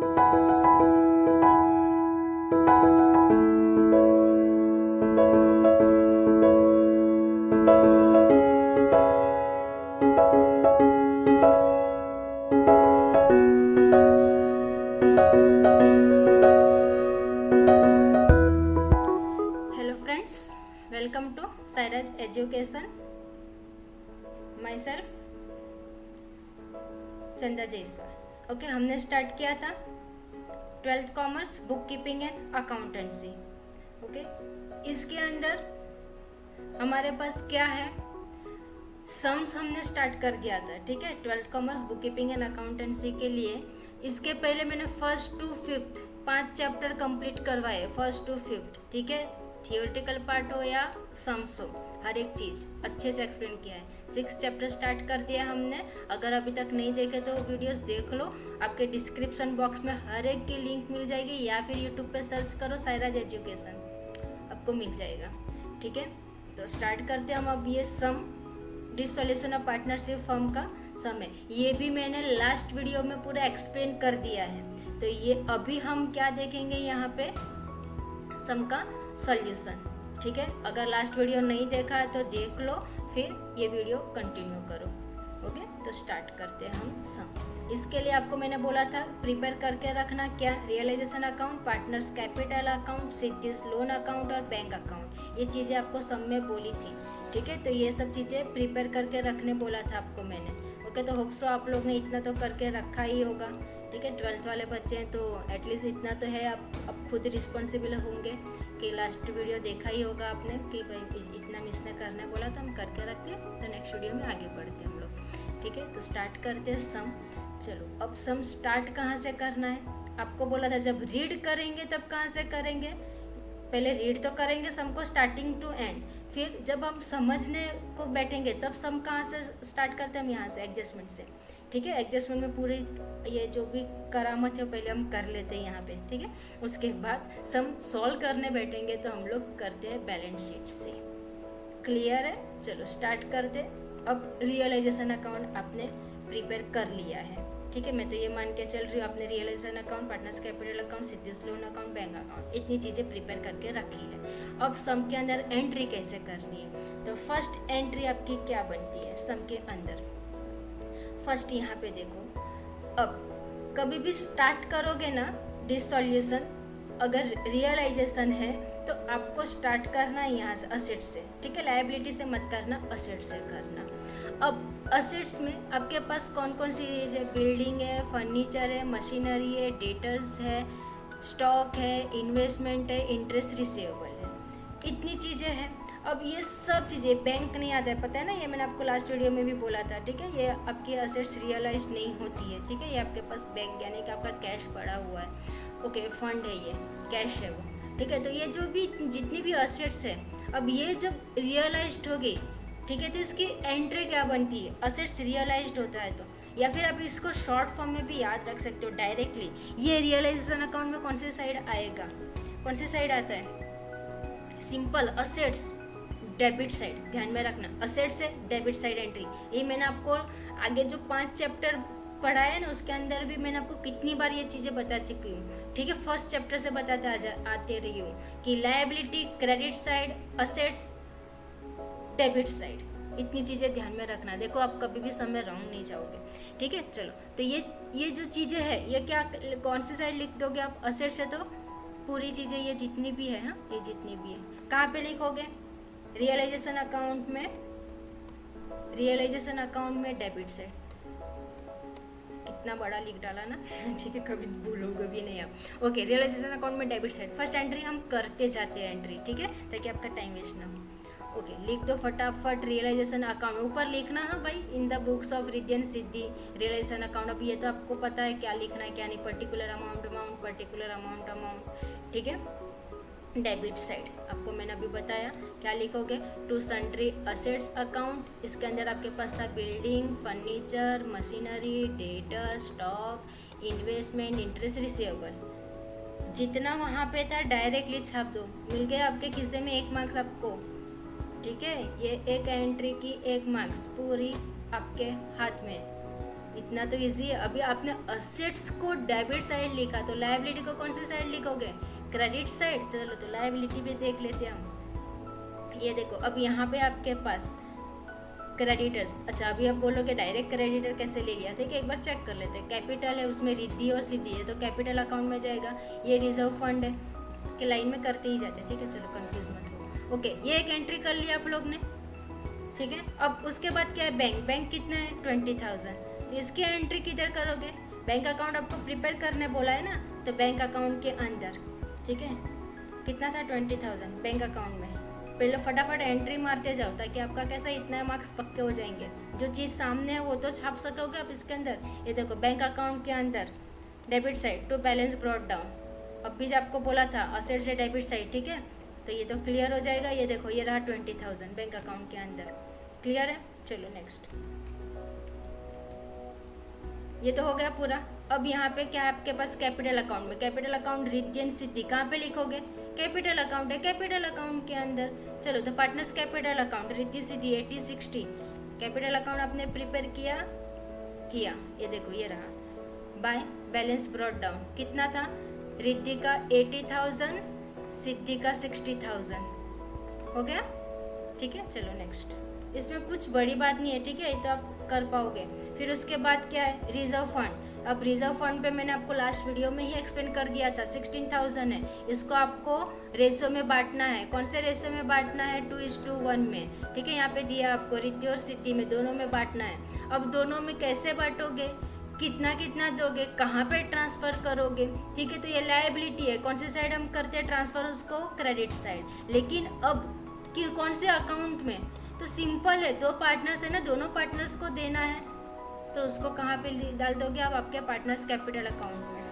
Hello friends, welcome to Sairaj Education. Myself चंदा Jaiswal. Okay, हमने start किया था 12th commerce book keeping and accountancy. Okay, इसके अंदर हमारे पास क्या है, सम्स हमने स्टार्ट कर दिया था. ठीक है, 12th commerce book keeping and accountancy के लिए इसके पहले मैंने first to fifth 5 chapter complete करवाए, फर्स्ट टू फिफ्थ. ठीक है, थियोरेटिकल पार्ट हो या सम्स हो, हर एक चीज़ अच्छे से एक्सप्लेन किया है. 6 चैप्टर स्टार्ट कर दिया हमने. अगर अभी तक नहीं देखे तो वीडियोस देख लो, आपके डिस्क्रिप्शन बॉक्स में हर एक की लिंक मिल जाएगी, या फिर यूट्यूब पे सर्च करो साइराज एजुकेशन, आपको मिल जाएगा. ठीक है, तो स्टार्ट करते हैं हम. अब ये सम डिसोल्यूशन ऑफ पार्टनरशिप फर्म का सम है, ये भी मैंने लास्ट वीडियो में पूरा एक्सप्लेन कर दिया है. तो ये अभी हम क्या देखेंगे यहाँ पे, सम का सॉल्यूशन. ठीक है, अगर लास्ट वीडियो नहीं देखा है तो देख लो, फिर ये वीडियो कंटिन्यू करो. ओके, तो स्टार्ट करते हैं हम सम. इसके लिए आपको मैंने बोला था प्रिपेयर करके रखना क्या, realisation account, partners capital account, Siddhi's loan account और बैंक अकाउंट. ये चीज़ें आपको सम में बोली थी. ठीक है, तो ये सब चीज़ें प्रिपेयर करके रखने बोला था आपको मैंने. ओके, तो होप सो आप लोग ने इतना तो करके रखा ही होगा. ठीक है, 12th वाले बच्चे हैं तो एटलीस्ट इतना तो है, आप खुद रिस्पॉन्सिबल होंगे कि लास्ट वीडियो देखा ही होगा आपने कि भाई इतना मिस ने करने बोला था, हम करके रखते हैं. तो नेक्स्ट वीडियो में आगे बढ़ते हैं हम लोग. ठीक है, तो स्टार्ट करते हैं सम. चलो, अब सम स्टार्ट कहाँ से करना है, आपको बोला था जब रीड करेंगे तब कहाँ से करेंगे. पहले रीड तो करेंगे सम को स्टार्टिंग टू एंड, फिर जब हम समझने को बैठेंगे तब सम कहाँ से स्टार्ट करते हैं हम, यहाँ से एडजस्टमेंट से. ठीक है, एडजस्टमेंट में पूरी ये जो भी करामत है पहले हम कर लेते हैं यहाँ पे. ठीक है, उसके बाद सम सॉल्व करने बैठेंगे तो हम लोग करते हैं बैलेंस शीट से. क्लियर है, चलो स्टार्ट करते. अब रियलाइजेशन अकाउंट आपने प्रिपेयर कर लिया है. ठीक है, मैं तो ये मान के चल रही हूँ आपने realisation account, partners capital account, Siddhi's loan account, bank account, इतनी चीज़ें प्रिपेयर करके रखी है. अब सम के अंदर एंट्री कैसे करनी है, तो फर्स्ट एंट्री आपकी क्या बनती है सम के अंदर. फर्स्ट यहाँ पे देखो, अब कभी भी स्टार्ट करोगे ना डिसोल्यूशन, अगर रियलाइजेशन है तो आपको स्टार्ट करना है यहाँ से असेट से. ठीक है, लायबिलिटी से मत करना, असेट से करना. अब असेट्स में आपके पास कौन कौन सी चीज़ है, बिल्डिंग है, फर्नीचर है, मशीनरी है, डेटर्स है, स्टॉक है, इन्वेस्टमेंट है, इंटरेस्ट रिसीवेबल है, इतनी चीज़ें हैं. अब ये सब चीज़ें बैंक नहीं आता है, पता है ना, ये मैंने आपको लास्ट वीडियो में भी बोला था. ठीक है, ये आपकी असेट्स रियलाइज नहीं होती है. ठीक है, ये आपके पास बैंक यानी कि आपका कैश पड़ा हुआ है. ओके, फंड है, ये कैश है वो. ठीक है, तो ये जो भी जितनी भी असेट्स है, अब ये जब रियलाइज्ड होगी, ठीक है, तो इसकी एंट्री क्या बनती है, असेट्स रियलाइज्ड होता है तो, या फिर आप इसको शॉर्ट फॉर्म में भी याद रख सकते हो डायरेक्टली. ये रियलाइजेशन अकाउंट में कौन सी साइड आएगा, कौन सी साइड आता है, सिंपल असेट्स डेबिट साइड. ध्यान में रखना, असेट्स है डेबिट साइड एंट्री. ये मैंने आपको आगे जो 5 चैप्टर पढ़ा है ना, उसके अंदर भी मैंने आपको कितनी बार ये चीज़ें बता चुकी हूँ. ठीक है, फर्स्ट चैप्टर से बताते आते रही हूँ कि liability credit side, assets debit side, इतनी चीज़ें ध्यान में रखना. देखो, आप कभी भी समय रॉन्ग नहीं जाओगे. ठीक है, चलो, तो ये जो चीज़ें हैं, ये क्या कौन सी साइड लिख दोगे आप, असेट्स है तो पूरी चीज़ें ये जितनी भी है, हाँ, ये जितनी भी है कहाँ पे लिखोगे, रियलाइजेशन अकाउंट में, रियलाइजेशन अकाउंट में डेबिट साइड. कितना बड़ा लिख डाला ना. ठीक है, कभी भूलोगे भी नहीं आप. ओके, रियलाइजेशन अकाउंट में डेबिट साइड, फर्स्ट एंट्री हम करते जाते हैं एंट्री. ठीक है, ताकि आपका टाइम वेस्ट ना हो. ओके, लिख दो फटाफट रियलाइजेशन अकाउंट. ऊपर लिखना है भाई, in the books of Riddhi and Siddhi realisation account. अब ये तो आपको पता है क्या लिखना है क्या नहीं, particular amount amount, particular amount amount. ठीक है, डेबिट साइड आपको मैंने अभी बताया क्या लिखोगे, टू सन्ड्री असेट्स अकाउंट. इसके अंदर आपके पास था building, furniture, machinery, data, stock, investment, interest receivable. जितना वहाँ पे था डायरेक्टली छाप दो, मिल गया आपके खिस्से में 1 मार्क्स आपको. ठीक है, ये एक एंट्री की 1 मार्क्स पूरी आपके हाथ में. इतना तो इजी है। अभी आपने असेट्स को डेबिट साइड लिखा तो लायबिलिटी को कौन सी साइड लिखोगे? Credit side. चलो तो लायबिलिटी भी देख लेते हैं हम। ये देखो अब यहाँ पे आपके पास क्रेडिटर्स। अच्छा अभी आप बोलोगे डायरेक्ट क्रेडिटर कैसे ले लिया? ठीक है, एक बार चेक कर लेते हैं। कैपिटल है, उसमें रिद्धि और सिद्धि है तो कैपिटल अकाउंट में जाएगा। ये रिजर्व फंड है कि लाइन में करते ही जाते हैं। ठीक है, चलो कंफ्यूज मत हो। ओके, ये एक एंट्री कर लिया आप लोग ने। ठीक है, अब उसके बाद क्या है? बैंक। बैंक कितना है? 20,000। तो इसकी एंट्री किधर करोगे? बैंक अकाउंट आपको प्रिपेयर करने बोला है ना, तो बैंक अकाउंट के अंदर। ठीक है, कितना था? 20,000 बैंक अकाउंट में। पहले फटाफट एंट्री मारते जाओ ताकि आपका कैसा इतना मार्क्स पक्के हो जाएंगे। जो चीज़ सामने है वो तो छाप सकोगे आप इसके अंदर। ये देखो बैंक अकाउंट के अंदर debit side to balance brought down. अब भी जो आपको बोला था असेट से डेबिट साइड। ठीक है, तो ये तो क्लियर हो जाएगा। ये देखो ये रहा 20,000 बैंक अकाउंट के अंदर। क्लियर है? चलो नेक्स्ट। ये तो हो गया पूरा। अब यहाँ पे क्या है आपके पास? कैपिटल अकाउंट में। कैपिटल अकाउंट रिद्धि एंड सिद्धि कहाँ पे लिखोगे? कैपिटल अकाउंट है, कैपिटल अकाउंट के अंदर। चलो तो partners capital account Riddhi Siddhi 80-60 capital account आपने प्रिपेयर किया। ये देखो ये रहा। बाय बैलेंस ब्रॉट डाउन कितना था? रिद्धि का 80,000, सिद्धि का 60,000 हो गया। ठीक है, चलो नेक्स्ट। इसमें कुछ बड़ी बात नहीं है। ठीक है, ये तो आप कर पाओगे। फिर उसके बाद क्या है? Reserve fund. अब रिजर्व फंड पे मैंने आपको लास्ट वीडियो में ही एक्सप्लेन कर दिया था। 16,000 है, इसको आपको रेशो में बांटना है। कौन से रेशो में बांटना है? 2:1 में। ठीक है, यहाँ पे दिया आपको रिद्धि और सिद्धि में, दोनों में बांटना है। अब दोनों में कैसे बांटोगे? कितना कितना दोगे? कहाँ पे ट्रांसफ़र करोगे? ठीक है, तो ये लायबिलिटी है। कौन सी साइड हम करते हैं ट्रांसफ़र? उसको क्रेडिट साइड। लेकिन अब कि कौन से अकाउंट में? तो सिंपल है, दो पार्टनर्स है ना, दोनों पार्टनर्स को देना है। तो उसको कहाँ पे डाल दोगे आप? आपके पार्टनर्स कैपिटल अकाउंट में।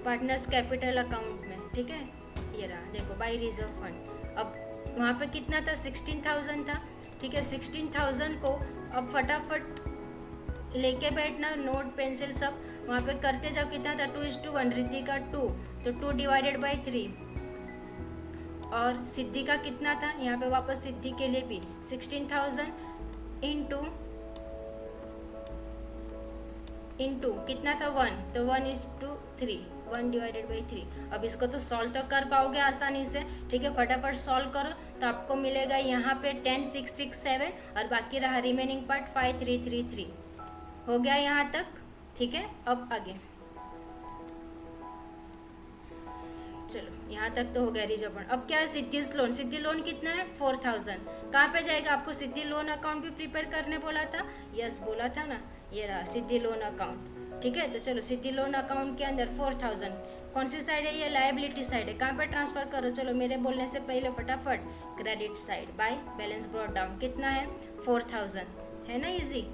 पार्टनर्स कैपिटल अकाउंट में। ठीक है, ये रहा देखो बाय रिजर्व फंड। अब वहाँ पे कितना था? 16,000 था। ठीक है, 16,000 को अब फटाफट लेके बैठना, नोट पेंसिल सब वहाँ पे करते जाओ। कितना था? 2:1 रिद्धि का 2, तो 2 डिवाइडेड बाई 3। और सिद्धि का कितना था? यहाँ पे वापस सिद्धि के लिए भी 16,000 इंटू कितना था? 1, तो 1:3, 1 डिवाइडेड बाई 3। अब इसको तो सॉल्व तो कर पाओगे आसानी से। ठीक है, फटाफट सॉल्व करो तो आपको मिलेगा यहाँ पे 10,667 और बाकी रहा रिमेनिंग पार्ट 5,333। हो गया यहाँ तक। ठीक है, अब आगे चलो, यहाँ तक तो हो गया रिजर्व फंड। अब क्या है? सिद्धि लोन। सिद्धि लोन कितना है? 4,000। कहाँ पे जाएगा? आपको सिद्धि लोन अकाउंट भी प्रिपेयर करने बोला था। यस बोला था ना, ये रहा सिद्धि लोन अकाउंट। ठीक है, तो चलो सिद्धि लोन अकाउंट के अंदर 4,000 कौन सी साइड है? ये लायबिलिटी साइड है। कहाँ पे ट्रांसफर करो? चलो मेरे बोलने से पहले फटाफट credit side by balance brought down. कितना है? 4,000 है ना। इजी।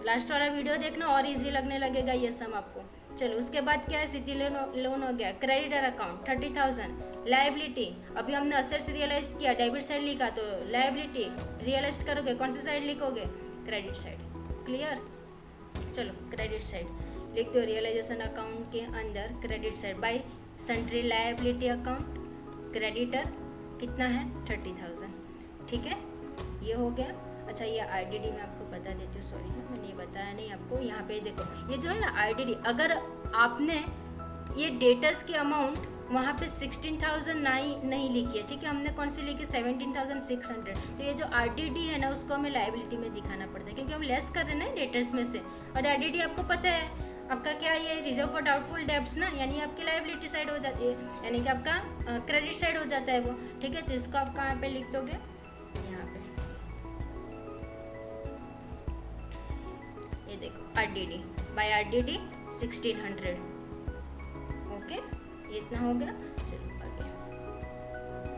लास्ट वाला वीडियो देखना और इजी लगने लगेगा ये सम आपको। चलो उसके बाद क्या है? सिद्धि लोन हो गया। Creditor account 30,000। लायबिलिटी अभी हमने असेट्स रियलाइज किया, डेबिट साइड लिखा, तो लायबिलिटी रियलाइज करोगे कौन सी साइड लिखोगे? Credit side. क्लियर? चलो क्रेडिट साइड लिख दो। रियलाइजेशन अकाउंट के अंदर credit side by sundry liability account. Creditor कितना है? 30,000। ठीक है, ये हो गया। अच्छा ये आईडीडी मैं आपको बता देती हूँ। सॉरी मैंने ये बताया नहीं आपको। यहाँ पे देखो ये जो है ना आईडीडी, अगर आपने ये डेटर्स की अमाउंट वहाँ पे 16,000 नहीं लिखी है। ठीक है, हमने कौन सी लिखी? 17,600। तो ये जो आरडीडी है ना उसको हमें लायबिलिटी में दिखाना पड़ता है क्योंकि हम लेस कर रहे हैं ना डेटर्स में से। और आरडीडी आपको पता है आपका क्या? ये रिजर्व फॉर डाउटफुल डेब्ट्स ना, यानी आपकी लायबिलिटी साइड हो जाती है, यानी कि आपका क्रेडिट साइड हो जाता है वो। ठीक है, तो इसको आप कहाँ पे लिख दोगे? यहाँ पे ये देखो आरडीडी बाय आरडीडी 1600। ओके, ये इतना हो गया। चलो आगे।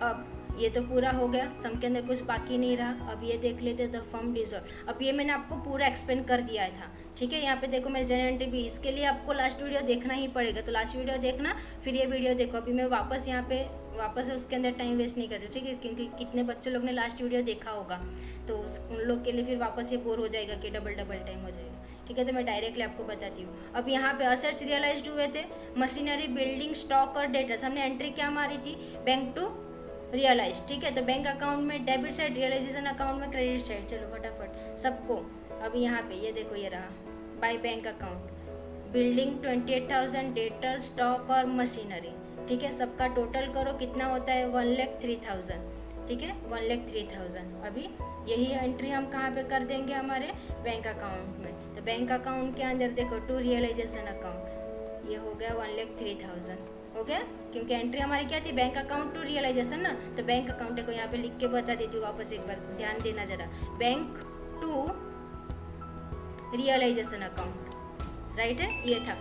अब ये तो पूरा हो गया, सम के अंदर कुछ बाकी नहीं रहा। अब ये देख लेते द फर्म डिसॉल्व। अब ये मैंने आपको पूरा एक्सप्लेन कर दिया था। ठीक है, यहाँ पे देखो मेरे जनरल एंट्री भी, इसके लिए आपको लास्ट वीडियो देखना ही पड़ेगा। तो लास्ट वीडियो देखना फिर ये वीडियो देखो। अभी मैं वापस यहाँ पे वापस उसके अंदर टाइम वेस्ट नहीं करती। ठीक है, क्योंकि कितने बच्चे लोग ने लास्ट वीडियो देखा होगा तो उन लोग के लिए फिर वापस ये बोर हो जाएगा कि डबल टाइम हो जाएगा। ठीक है, तो मैं डायरेक्टली आपको बताती हूँ। अब यहाँ पे असेट्स रियलाइज्ड हुए थे, मशीनरी, बिल्डिंग, स्टॉक और डेटर्स। हमने एंट्री क्या मारी थी? Bank to realise. ठीक है, तो बैंक अकाउंट में डेबिट साइड, रियलाइजेशन अकाउंट में क्रेडिट साइड। चलो फटाफट सबको अब यहाँ पे ये देखो, ये रहा by bank account, building 28,000, debtor, stock और मशीनरी, ठीक है। सबका टोटल करो कितना होता है, 1,03,000, ठीक है, 1,03,000। अभी यही एंट्री हम कहाँ पे कर देंगे, हमारे बैंक अकाउंट में। तो बैंक अकाउंट के अंदर देखो टू रियलाइजेशन अकाउंट, ये हो गया 1,03,000, हो गया, क्योंकि एंट्री हमारी क्या थी, बैंक अकाउंट टू रियलाइजेशन ना। तो बैंक अकाउंट देखो यहाँ पे लिख के बता देती हूँ वापस एक बार, ध्यान देना जरा, bank to realisation account, right है, ये था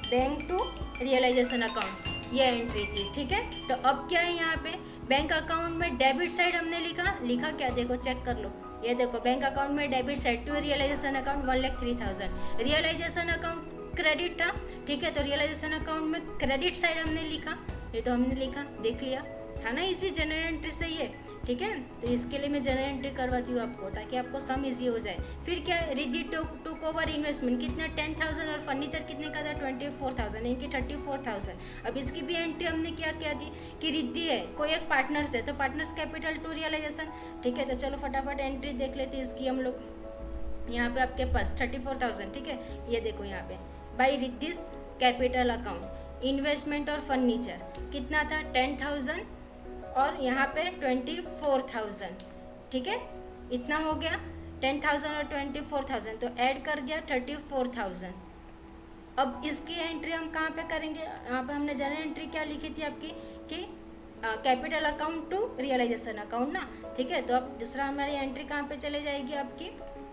बैंक टू रियलाइजेशन अकाउंट, ये एंट्री थी, ठीक है। तो अब क्या है यहाँ पे, बैंक अकाउंट में डेबिट साइड हमने लिखा क्या, देखो चेक कर लो, ये देखो बैंक अकाउंट में debit side to realisation account 1,03,000, realisation account credit था, ठीक है। तो रियलाइजेशन अकाउंट में क्रेडिट साइड हमने लिखा, ये तो हमने लिखा, देख लिया था ना, इसी जनरल एंट्री से ये, ठीक है। तो इसके लिए मैं जनरल एंट्री करवाती हूँ आपको, ताकि आपको सम इजी हो जाए। फिर क्या है, रिद्धि टुक ओवर इन्वेस्टमेंट कितना, 10,000, और फर्नीचर कितने का था, 24,000, यानी कि 34,000। अब इसकी भी एंट्री हमने क्या क्या दी कि रिद्धि है, कोई एक पार्टनर्स है, तो पार्टनर्स कैपिटल टू रियलाइजेशन, ठीक है। तो चलो फटाफट एंट्री देख लेते हैं इसकी हम लोग। यहाँ पे आपके पास 34,000, ठीक है, ये देखो यहाँ पे बाई रिद्धिस कैपिटल अकाउंट, इन्वेस्टमेंट और फर्नीचर कितना था, 10,000, और यहाँ पे 24,000, ठीक है, इतना हो गया, 10,000 और 24,000, तो ऐड कर दिया 34,000। अब इसकी एंट्री हम कहाँ पे करेंगे, यहाँ पे हमने जनरल एंट्री क्या लिखी थी आपकी कि capital account to realisation account ना, ठीक है। तो अब दूसरा हमारी एंट्री कहाँ पे चले जाएगी, आपकी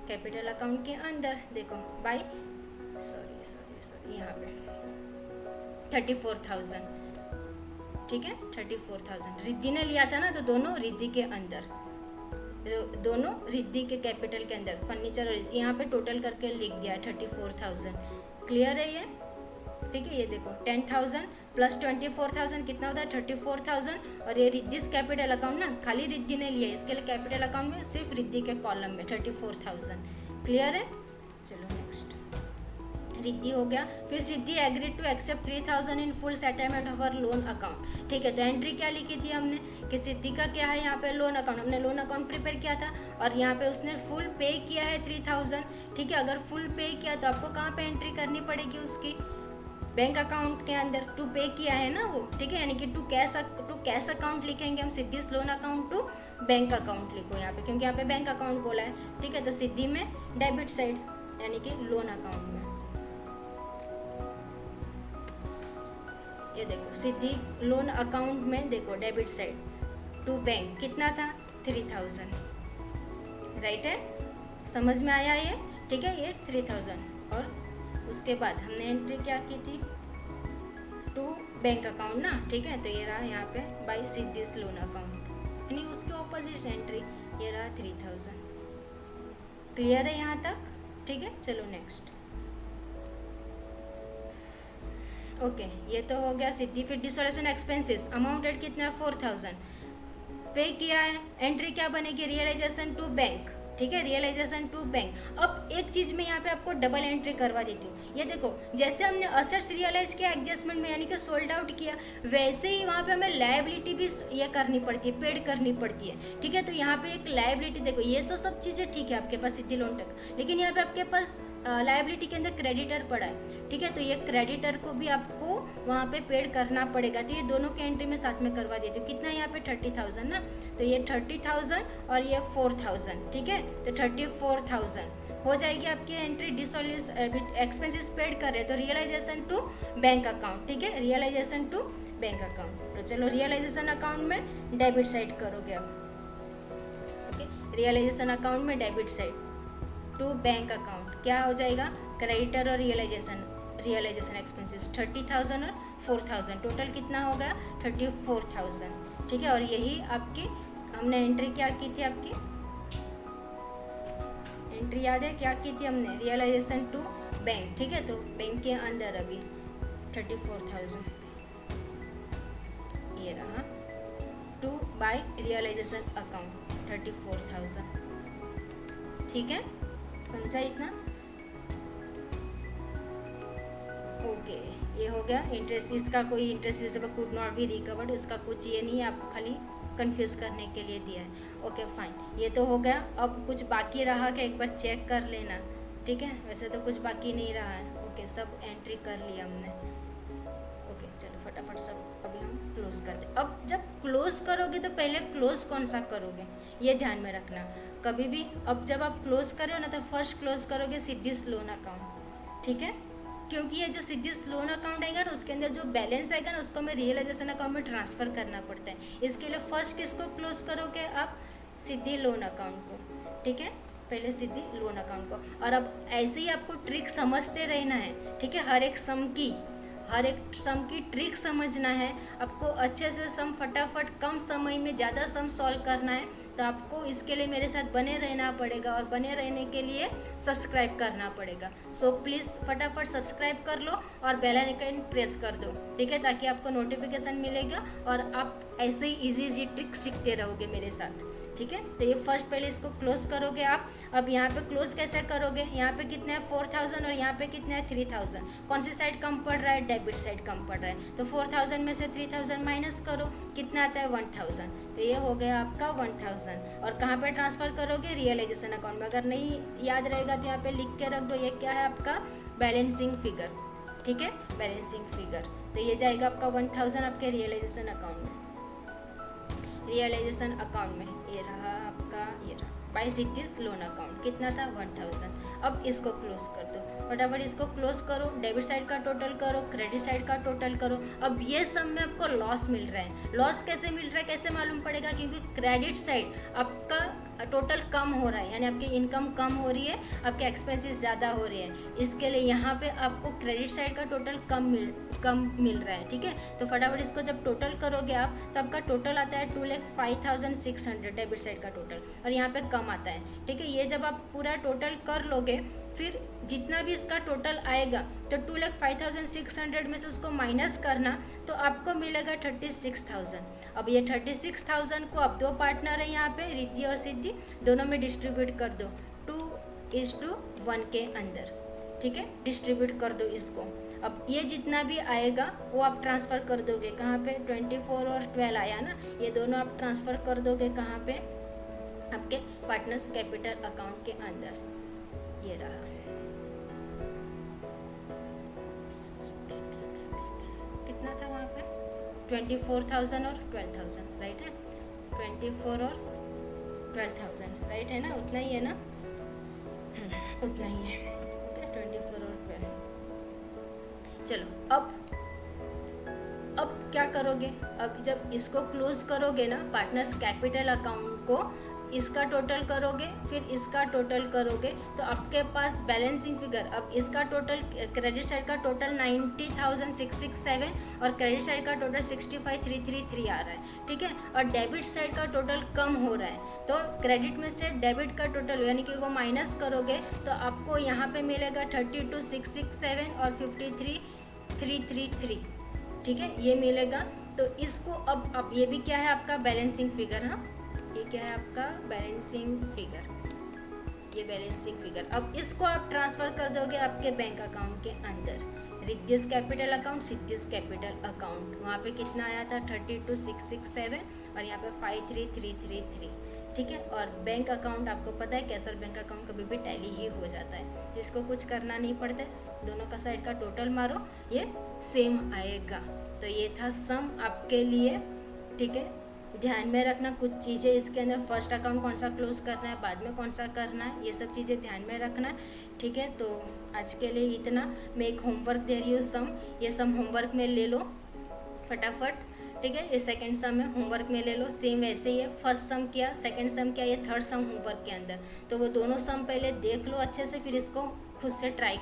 कैपिटल अकाउंट के अंदर, देखो बाई यहाँ पे 34,000, ठीक है, 34,000 रिद्धि ने लिया था ना, तो दोनों रिद्धि के अंदर, दोनों रिद्धि के कैपिटल के अंदर, फर्नीचर और यहाँ पे टोटल करके लिख दिया 34,000, क्लियर है ये, ठीक है। ये देखो 10,000 प्लस 24,000 कितना होता है, 34,000, और ये रिद्धिस कैपिटल अकाउंट ना, खाली रिद्धि ने लिया, इसके लिए कैपिटल अकाउंट में सिर्फ रिद्धि के कॉलम में 34,000, क्लियर है। चलो नेक्स्ट, रिद्धि हो गया। फिर Siddhi agreed to accept 3,000 in full settlement of our loan account, ठीक है। तो एंट्री क्या लिखी थी हमने कि सिद्धि का क्या है, यहाँ पे लोन अकाउंट, हमने लोन अकाउंट प्रिपेयर किया था, और यहाँ पे उसने फुल पे किया है 3,000, ठीक है। अगर फुल पे किया तो आपको कहाँ पे एंट्री करनी पड़ेगी, उसकी बैंक अकाउंट के अंदर, टू पे किया है ना वो, ठीक है, यानी कि टू कैश अकाउंट लिखेंगे हम, Siddhi loan account to bank account लिखो यहाँ पे, क्योंकि यहाँ पे बैंक अकाउंट बोला है, ठीक है। तो सिद्धि में डेबिट साइड यानी कि लोन अकाउंट में, ये देखो सिद्धि लोन अकाउंट में देखो डेबिट साइड टू बैंक कितना था, 3,000, राइट है, समझ में आया ये, ठीक है, ये 3,000। और उसके बाद हमने एंट्री क्या की थी, टू बैंक अकाउंट ना, ठीक है। तो ये रहा यहाँ पे बाई सिद्धिस लोन अकाउंट, यानी उसके ऑपोजिट एंट्री, ये रहा 3,000, क्लियर है यहाँ तक, ठीक है। चलो नेक्स्ट, ओके, ये तो हो गया सिद्धि। फिर डिसोल्यूशन एक्सपेंसेस अमाउंटेड कितना, 4,000 पे किया है, एंट्री क्या बनेगी, रियलाइजेशन टू बैंक, ठीक है, रियलाइजेशन टू बैंक। अब एक चीज़ में यहाँ पे आपको डबल एंट्री करवा देती हूँ, ये देखो जैसे हमने असेट्स रियलाइज किया एडजस्टमेंट में, यानी कि सोल्ड आउट किया, वैसे ही वहाँ पे हमें लायबिलिटी भी ये करनी पड़ती है, पेड करनी पड़ती है, ठीक है। तो यहाँ पे एक लायबिलिटी देखो, ये तो सब चीज़ें ठीक है आपके पास सिद्धि लोन तक, लेकिन यहाँ पे आपके पास लायबिलिटी के अंदर क्रेडिटर पड़ा है, ठीक है। तो ये क्रेडिटर को भी आपको वहाँ पे पेड करना पड़ेगा, तो ये दोनों के एंट्री में साथ में करवा देती हूँ। कितना यहाँ पे 30,000 ना, तो ये 30,000 और ये 4,000, ठीक है। तो 34,000 हो जाएगी आपकी एंट्री। डिसोल्यूशन एक्सपेंसेस पेड कर रहे हैं तो रियलाइजेशन टू बैंक अकाउंट, ठीक है, रियलाइजेशन टू बैंक अकाउंट। तो चलो रियलाइजेशन अकाउंट में डेबिट साइड करोगे आप, ओके, रियलाइजेशन अकाउंट में debit side to bank account क्या हो जाएगा, क्रेडिटर और रियलाइजेशन एक्सपेंसेस 30,000 और 4,000, टोटल कितना होगा 34,000, ठीक है। और यही आपकी हमने एंट्री क्या की थी, आपकी एंट्री याद है क्या की थी हमने, रियलाइजेशन टू बैंक, ठीक है। तो बैंक के अंदर अभी 34,000 ये रहा, टू बाय रियलाइजेशन अकाउंट 34,000, ठीक है, समझा इतना, ओके। ये हो गया इंटरेस्ट, इसका कोई interest receivable could not be recovered, इसका कुछ ये नहीं है, आपको खाली कंफ्यूज करने के लिए दिया है। ओके फाइन, ये तो हो गया। अब कुछ बाकी रहा क्या एक बार चेक कर लेना, ठीक है। वैसे तो कुछ बाकी नहीं रहा है। ओके, सब एंट्री कर लिया हमने। ओके चलो फटाफट सब अभी हम क्लोज कर दे। अब जब क्लोज करोगे तो पहले क्लोज कौन सा करोगे ये ध्यान में रखना कभी भी। अब जब आप क्लोज कर रहे हो ना तो फर्स्ट क्लोज करोगे सिद्धि लोन अकाउंट, ठीक है, क्योंकि ये जो सिद्धि लोन अकाउंट आएगा ना उसके अंदर जो बैलेंस आएगा ना उसको हमें रियलाइजेशन अकाउंट में ट्रांसफ़र करना पड़ता है। इसके लिए फर्स्ट किसको क्लोज करोगे आप, सिद्धि लोन अकाउंट को, ठीक है, पहले सिद्धि लोन अकाउंट को। और अब ऐसे ही आपको ट्रिक समझते रहना है, ठीक है। हर एक सम की ट्रिक समझना है आपको, अच्छे से सम फटाफट कम समय में ज़्यादा सम सॉल्व करना है। तो आपको इसके लिए मेरे साथ बने रहना पड़ेगा और बने रहने के लिए सब्सक्राइब करना पड़ेगा। सो प्लीज़ फटाफट सब्सक्राइब कर लो और बेल आइकन प्रेस कर दो, ठीक है, ताकि आपको नोटिफिकेशन मिलेगा और आप ऐसे ही इजी ट्रिक सीखते रहोगे मेरे साथ, ठीक है। तो ये फर्स्ट पहले इसको क्लोज करोगे आप। अब यहाँ पे क्लोज कैसे करोगे, यहाँ पे कितना है 4000 और यहाँ पे कितना है 3000। कौन सी साइड कम पड़ रहा है, डेबिट साइड कम पड़ रहा है। तो 4000 में से 3000 माइनस करो, कितना आता है 1000। तो ये हो गया आपका 1000। और कहाँ पे ट्रांसफ़र करोगे, रियलाइजेशन अकाउंट में। अगर नहीं याद रहेगा तो यहाँ पे लिख के रख दो, ये क्या है आपका बैलेंसिंग फिगर, ठीक है, बैलेंसिंग फिगर। तो ये जाएगा आपका 1000 आपके रियलाइजेशन अकाउंट में, रियलाइजेशन अकाउंट में। ये रहा आपका, ये रहा बाय सिद्धि लोन अकाउंट, कितना था 1000। अब इसको क्लोज कर दो फटाफट, इसको क्लोज करो, डेबिट साइड का टोटल करो, क्रेडिट साइड का टोटल करो। अब ये सब में आपको लॉस मिल रहा है। लॉस कैसे मिल रहा है, कैसे मालूम पड़ेगा, क्योंकि क्रेडिट साइड आपका टोटल कम हो रहा है, यानी आपकी इनकम कम हो रही है, आपके एक्सपेंसेस ज़्यादा हो रहे हैं। इसके लिए यहाँ पे आपको क्रेडिट साइड का टोटल कम मिल रहा है, ठीक है। तो फटाफट इसको जब टोटल करोगे आप तो आपका टोटल आता है 2,05,600 डेबिट साइड का टोटल, और यहाँ पे कम आता है, ठीक है। ये जब आप पूरा टोटल कर लोगे फिर जितना भी इसका टोटल आएगा तो 2,05,600 में से उसको माइनस करना तो आपको मिलेगा 36,000। अब ये 36,000 को अब दो पार्टनर है यहाँ पे, रिद्धि और सिद्धि, दोनों में डिस्ट्रीब्यूट कर दो 2:1 के अंदर, ठीक है, डिस्ट्रीब्यूट कर दो इसको। अब ये जितना भी आएगा वो आप ट्रांसफ़र कर दोगे कहाँ पे, 24 और 12 आया ना, ये दोनों आप ट्रांसफ़र कर दोगे कहाँ पे, आपके पार्टनर्स कैपिटल अकाउंट के अंदर। ये रहा, कितना था वहाँ पे 24,000 और 12,000, राइट है, 24 और 12,000, राइट है ना, उतना ही है ना, उतना ही है, ओके, 24 और 12। चलो अब क्या करोगे, अब जब इसको क्लोज करोगे ना पार्टनर्स कैपिटल अकाउंट को, इसका टोटल करोगे फिर इसका टोटल करोगे तो आपके पास बैलेंसिंग फिगर, अब इसका टोटल क्रेडिट साइड का टोटल 90,667 और क्रेडिट साइड का टोटल 65,333 आ रहा है, ठीक है। और डेबिट साइड का टोटल कम हो रहा है, तो क्रेडिट में से डेबिट का टोटल यानी कि वो माइनस करोगे तो आपको यहाँ पे मिलेगा 32,667 और 53,333, ठीक है, ये मिलेगा। तो इसको अब ये भी क्या है आपका बैलेंसिंग फिगर, हाँ ये क्या है आपका बैलेंसिंग फिगर, ये बैलेंसिंग फिगर। अब इसको आप ट्रांसफ़र कर दोगे आपके बैंक अकाउंट के अंदर, रिद्धिस capital account, siddhis capital account. वहाँ पे कितना आया था 32,667 और यहाँ पे 53,333, ठीक है। और बैंक अकाउंट आपको पता है कैसल बैंक अकाउंट कभी भी टैली ही हो जाता है, जिसको कुछ करना नहीं पड़ता है, दोनों का साइड का टोटल मारो ये सेम आएगा। तो ये था सम आपके लिए, ठीक है। ध्यान में रखना कुछ चीज़ें इसके अंदर, फर्स्ट अकाउंट कौन सा क्लोज करना है, बाद में कौन सा करना है, ये सब चीज़ें ध्यान में रखना, ठीक है। तो आज के लिए इतना। मैं एक होमवर्क दे रही हूँ सम, ये सम होमवर्क में ले लो फटाफट, ठीक है। ये सेकंड सम है, होमवर्क में ले लो, सेम वैसे ही है, फर्स्ट सम किया, सेकंड सम किया, ये थर्ड सम होमवर्क के अंदर। तो वो दोनों सम पहले देख लो अच्छे से, फिर इसको खुद से ट्राई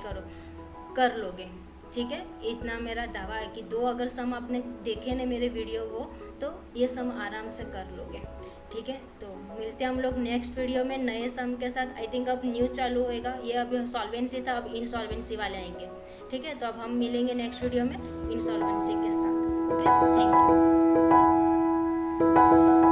कर लोगे, ठीक है। इतना मेरा दावा है कि दो अगर सम आपने देखे ना मेरे वीडियो वो, तो ये सम आराम से कर लोगे, ठीक है। तो मिलते हैं हम लोग नेक्स्ट वीडियो में नए सम के साथ। आई थिंक अब न्यू चालू होएगा, ये अभी सॉल्वेंसी था, अब इनसॉल्वेंसी वाले आएंगे, ठीक है। तो अब हम मिलेंगे नेक्स्ट वीडियो में इनसॉल्वेंसी के साथ, ओके, थैंक यू।